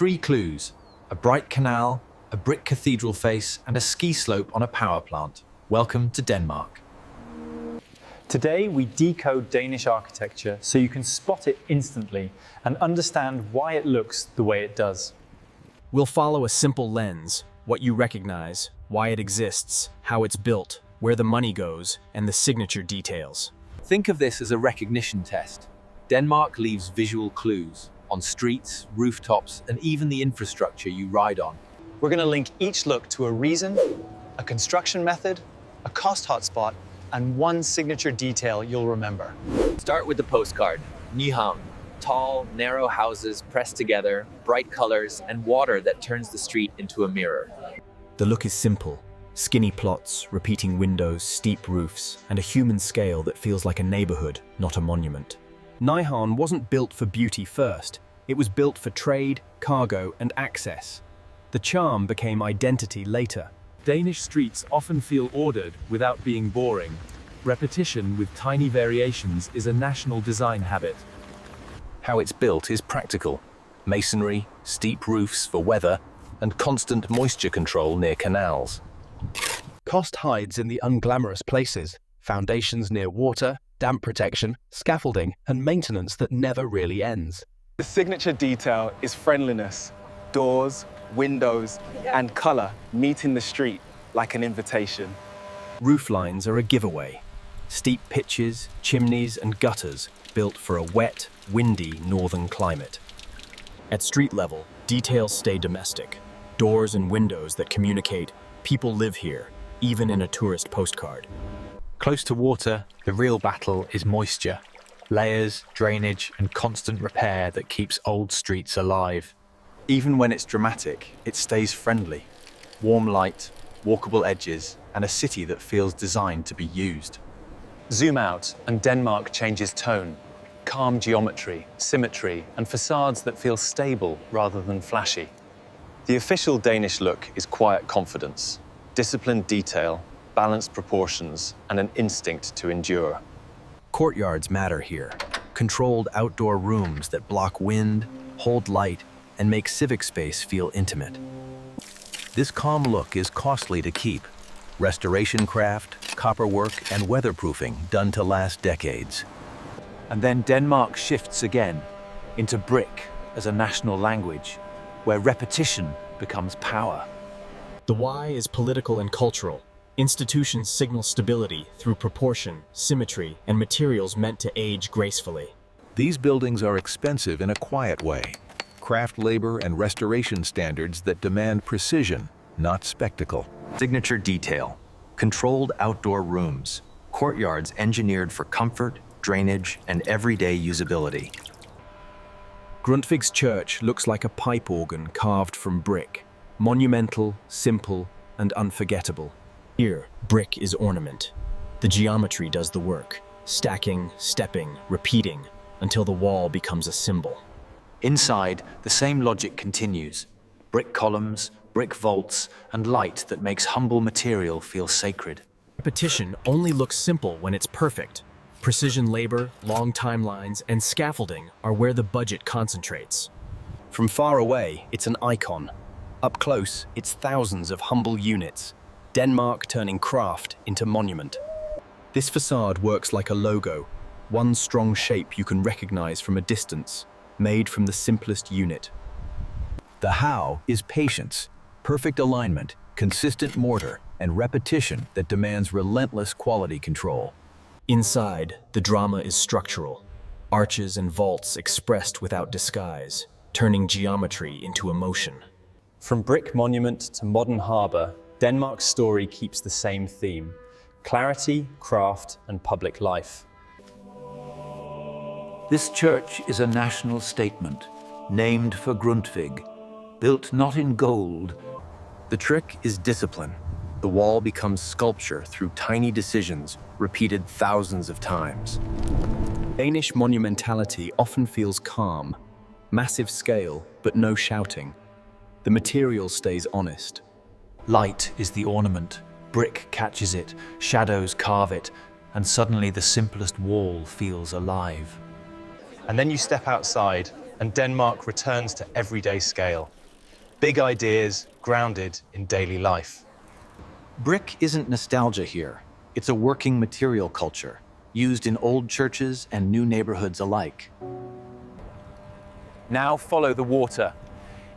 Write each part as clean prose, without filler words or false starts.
3 clues: a bright canal, a brick cathedral face, and a ski slope on a power plant. Welcome to Denmark. Today we decode Danish architecture so you can spot it instantly and understand why it looks the way it does. We'll follow a simple lens: what you recognize, why it exists, how it's built, where the money goes, and the signature details. Think of this as a recognition test. Denmark leaves visual clues on streets, rooftops, and even the infrastructure you ride on. We're going to link each look to a reason, a construction method, a cost hotspot, and one signature detail you'll remember. Start with the postcard. Nyhavn. Tall, narrow houses pressed together, bright colors, and water that turns the street into a mirror. The look is simple: skinny plots, repeating windows, steep roofs, and a human scale that feels like a neighborhood, not a monument. Nyhavn wasn't built for beauty first. It was built for trade, cargo, and access. The charm became identity later. Danish streets often feel ordered without being boring. Repetition with tiny variations is a national design habit. How it's built is practical. Masonry, steep roofs for weather, and constant moisture control near canals. Cost hides in the unglamorous places: foundations near water, damp protection, scaffolding, and maintenance that never really ends. The signature detail is friendliness. Doors, windows, and color meet in the street like an invitation. Roof lines are a giveaway: steep pitches, chimneys, and gutters built for a wet, windy northern climate. At street level, details stay domestic: doors and windows that communicate people live here, even in a tourist postcard. Close to water, the real battle is moisture. Layers, drainage, and constant repair that keeps old streets alive. Even when it's dramatic, it stays friendly. Warm light, walkable edges, and a city that feels designed to be used. Zoom out and Denmark changes tone. Calm geometry, symmetry, and facades that feel stable rather than flashy. The official Danish look is quiet confidence, disciplined detail, balanced proportions, and an instinct to endure. Courtyards matter here: controlled outdoor rooms that block wind, hold light, and make civic space feel intimate. This calm look is costly to keep. Restoration craft, copperwork, and weatherproofing done to last decades. And then Denmark shifts again into brick as a national language, where repetition becomes power. The why is political and cultural. Institutions signal stability through proportion, symmetry, and materials meant to age gracefully. These buildings are expensive in a quiet way. Craft labor and restoration standards that demand precision, not spectacle. Signature detail: controlled outdoor rooms, courtyards engineered for comfort, drainage, and everyday usability. Grundtvig's church looks like a pipe organ carved from brick: monumental, simple, and unforgettable. Here, brick is ornament. The geometry does the work: stacking, stepping, repeating, until the wall becomes a symbol. Inside, the same logic continues. Brick columns, brick vaults, and light that makes humble material feel sacred. Repetition only looks simple when it's perfect. Precision labor, long timelines, and scaffolding are where the budget concentrates. From far away, it's an icon. Up close, it's thousands of humble units. Denmark turning craft into monument. This facade works like a logo, one strong shape you can recognize from a distance, made from the simplest unit. The how is patience, perfect alignment, consistent mortar, and repetition that demands relentless quality control. Inside, the drama is structural. Arches and vaults expressed without disguise, turning geometry into emotion. From brick monument to modern harbor, Denmark's story keeps the same theme: clarity, craft, and public life. This church is a national statement, named for Grundtvig, built not in gold. The trick is discipline. The wall becomes sculpture through tiny decisions, repeated thousands of times. Danish monumentality often feels calm, massive scale, but no shouting. The material stays honest. Light is the ornament. Brick catches it, shadows carve it, and suddenly the simplest wall feels alive. And then you step outside, and Denmark returns to everyday scale. Big ideas grounded in daily life. Brick isn't nostalgia here. It's a working material culture, used in old churches and new neighborhoods alike. Now follow the water.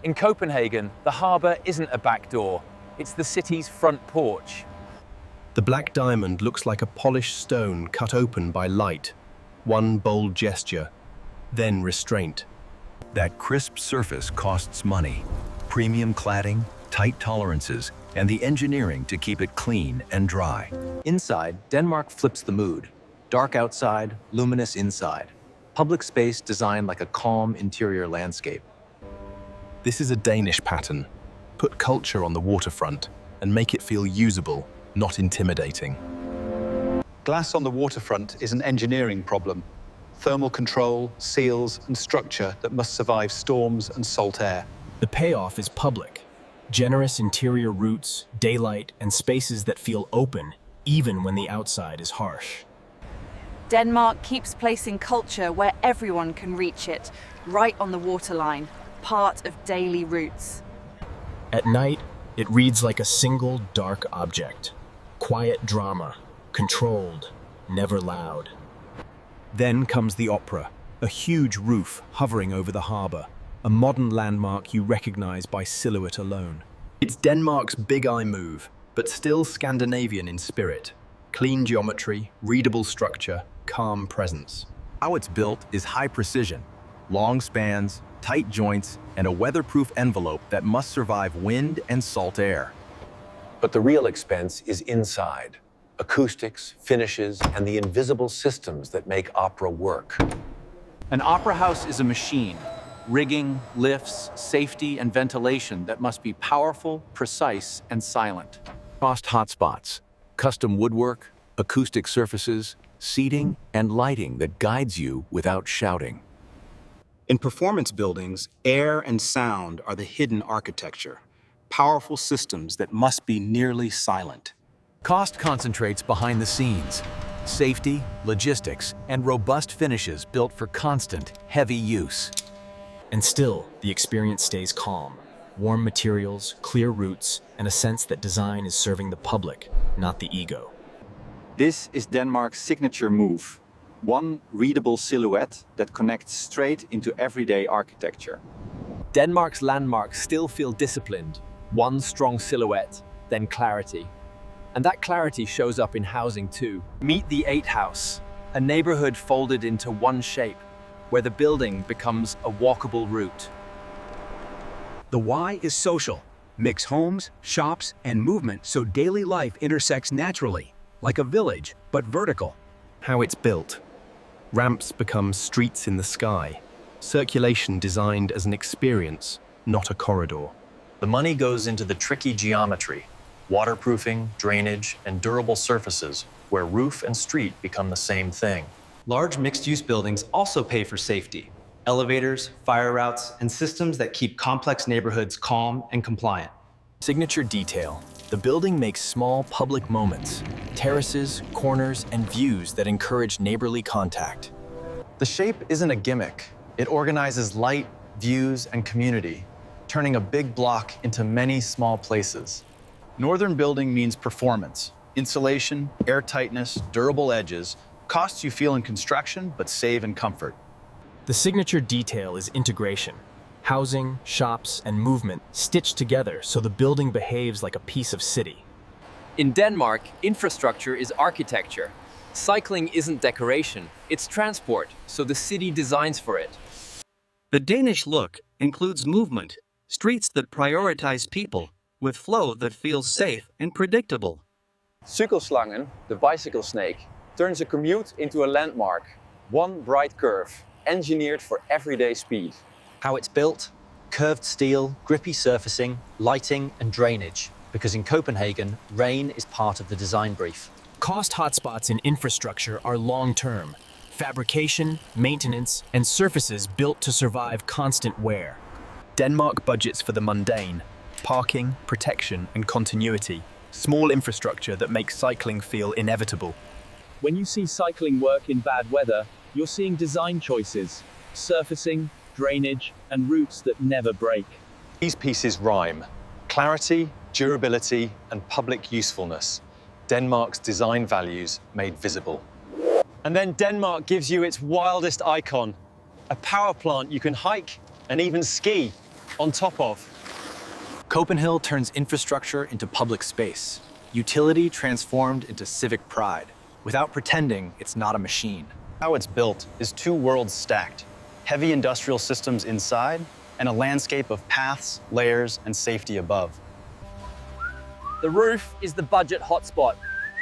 In Copenhagen, the harbour isn't a back door. It's the city's front porch. The black diamond looks like a polished stone cut open by light. One bold gesture, then restraint. That crisp surface costs money. Premium cladding, tight tolerances, and the engineering to keep it clean and dry. Inside, Denmark flips the mood. Dark outside, luminous inside. Public space designed like a calm interior landscape. This is a Danish pattern. Put culture on the waterfront and make it feel usable, not intimidating. Glass on the waterfront is an engineering problem. Thermal control, seals, and structure that must survive storms and salt air. The payoff is public. Generous interior routes, daylight, and spaces that feel open, even when the outside is harsh. Denmark keeps placing culture where everyone can reach it, right on the waterline, part of daily routes. At night, it reads like a single dark object. Quiet drama, controlled, never loud. Then comes the opera, a huge roof hovering over the harbour, a modern landmark you recognize by silhouette alone. It's Denmark's big eye move, but still Scandinavian in spirit. Clean geometry, readable structure, calm presence. How it's built is high precision, long spans, tight joints, and a weatherproof envelope that must survive wind and salt air. But the real expense is inside. Acoustics, finishes, and the invisible systems that make opera work. An opera house is a machine. Rigging, lifts, safety, and ventilation that must be powerful, precise, and silent. Cost hotspots, custom woodwork, acoustic surfaces, seating, and lighting that guides you without shouting. In performance buildings, air and sound are the hidden architecture, powerful systems that must be nearly silent. Cost concentrates behind the scenes. Safety, logistics, and robust finishes built for constant, heavy use. And still, the experience stays calm. Warm materials, clear routes, and a sense that design is serving the public, not the ego. This is Denmark's signature move. One readable silhouette that connects straight into everyday architecture. Denmark's landmarks still feel disciplined. One strong silhouette, then clarity. And that clarity shows up in housing too. Meet the 8 House, a neighborhood folded into one shape, where the building becomes a walkable route. The Y is social. Mix homes, shops, and movement so daily life intersects naturally, like a village, but vertical. How it's built. Ramps become streets in the sky. Circulation designed as an experience, not a corridor. The money goes into the tricky geometry, waterproofing, drainage, and durable surfaces, where roof and street become the same thing. Large mixed-use buildings also pay for safety. Elevators, fire routes, and systems that keep complex neighborhoods calm and compliant. Signature detail. The building makes small public moments, terraces, corners, and views that encourage neighborly contact. The shape isn't a gimmick. It organizes light, views, and community, turning a big block into many small places. Northern building means performance. Insulation, airtightness, durable edges, costs you feel in construction, but save in comfort. The signature detail is integration. Housing, shops, and movement stitched together so the building behaves like a piece of city. In Denmark, infrastructure is architecture. Cycling isn't decoration, it's transport, so the city designs for it. The Danish look includes movement, streets that prioritize people, with flow that feels safe and predictable. Cykelslangen, the bicycle snake, turns a commute into a landmark. One bright curve, engineered for everyday speed. How it's built, curved steel, grippy surfacing, lighting, and drainage. Because in Copenhagen, rain is part of the design brief. Cost hotspots in infrastructure are long-term. Fabrication, maintenance, and surfaces built to survive constant wear. Denmark budgets for the mundane. Parking, protection, and continuity. Small infrastructure that makes cycling feel inevitable. When you see cycling work in bad weather, you're seeing design choices. Surfacing, drainage, and routes that never break. These pieces rhyme: clarity, durability, and public usefulness. Denmark's design values made visible. And then Denmark gives you its wildest icon, a power plant you can hike and even ski on top of. CopenHill turns infrastructure into public space, utility transformed into civic pride, without pretending it's not a machine. How it's built is two worlds stacked: heavy industrial systems inside and a landscape of paths, layers, and safety above. The roof is the budget hotspot: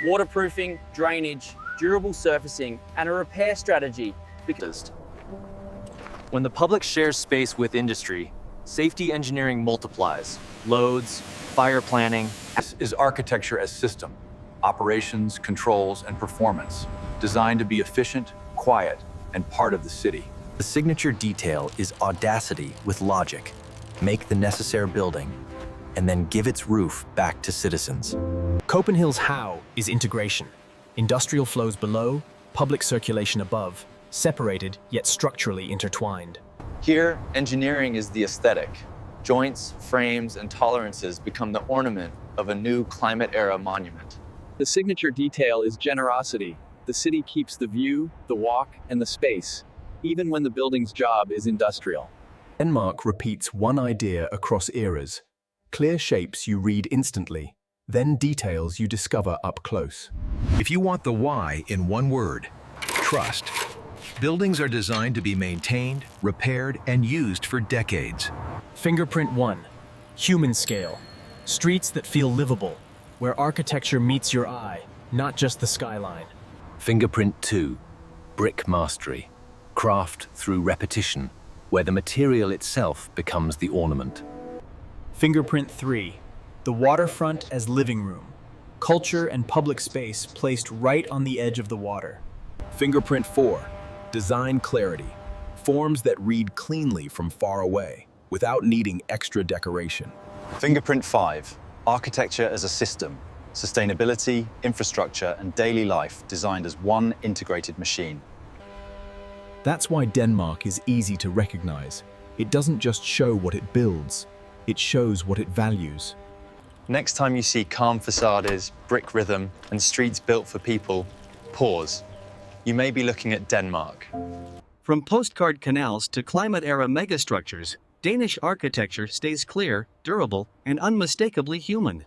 waterproofing, drainage, durable surfacing, and a repair strategy. When the public shares space with industry, safety engineering multiplies. Loads, fire planning. This is architecture as system, operations, controls, and performance, designed to be efficient, quiet, and part of the city. The signature detail is audacity with logic. Make the necessary building, and then give its roof back to citizens. CopenHill's how is integration. Industrial flows below, public circulation above, separated yet structurally intertwined. Here, engineering is the aesthetic. Joints, frames, and tolerances become the ornament of a new climate-era monument. The signature detail is generosity. The city keeps the view, the walk, and the space, even when the building's job is industrial. Denmark repeats one idea across eras. Clear shapes you read instantly, then details you discover up close. If you want the why in one word, trust. Buildings are designed to be maintained, repaired, and used for decades. Fingerprint 1, human scale. Streets that feel livable, where architecture meets your eye, not just the skyline. Fingerprint 2, brick mastery. Craft through repetition, where the material itself becomes the ornament. Fingerprint 3, the waterfront as living room. Culture and public space placed right on the edge of the water. Fingerprint 4, design clarity. Forms that read cleanly from far away, without needing extra decoration. Fingerprint 5, architecture as a system. Sustainability, infrastructure, and daily life designed as one integrated machine. That's why Denmark is easy to recognize. It doesn't just show what it builds, it shows what it values. Next time you see calm facades, brick rhythm, and streets built for people, pause. You may be looking at Denmark. From postcard canals to climate-era megastructures, Danish architecture stays clear, durable, and unmistakably human.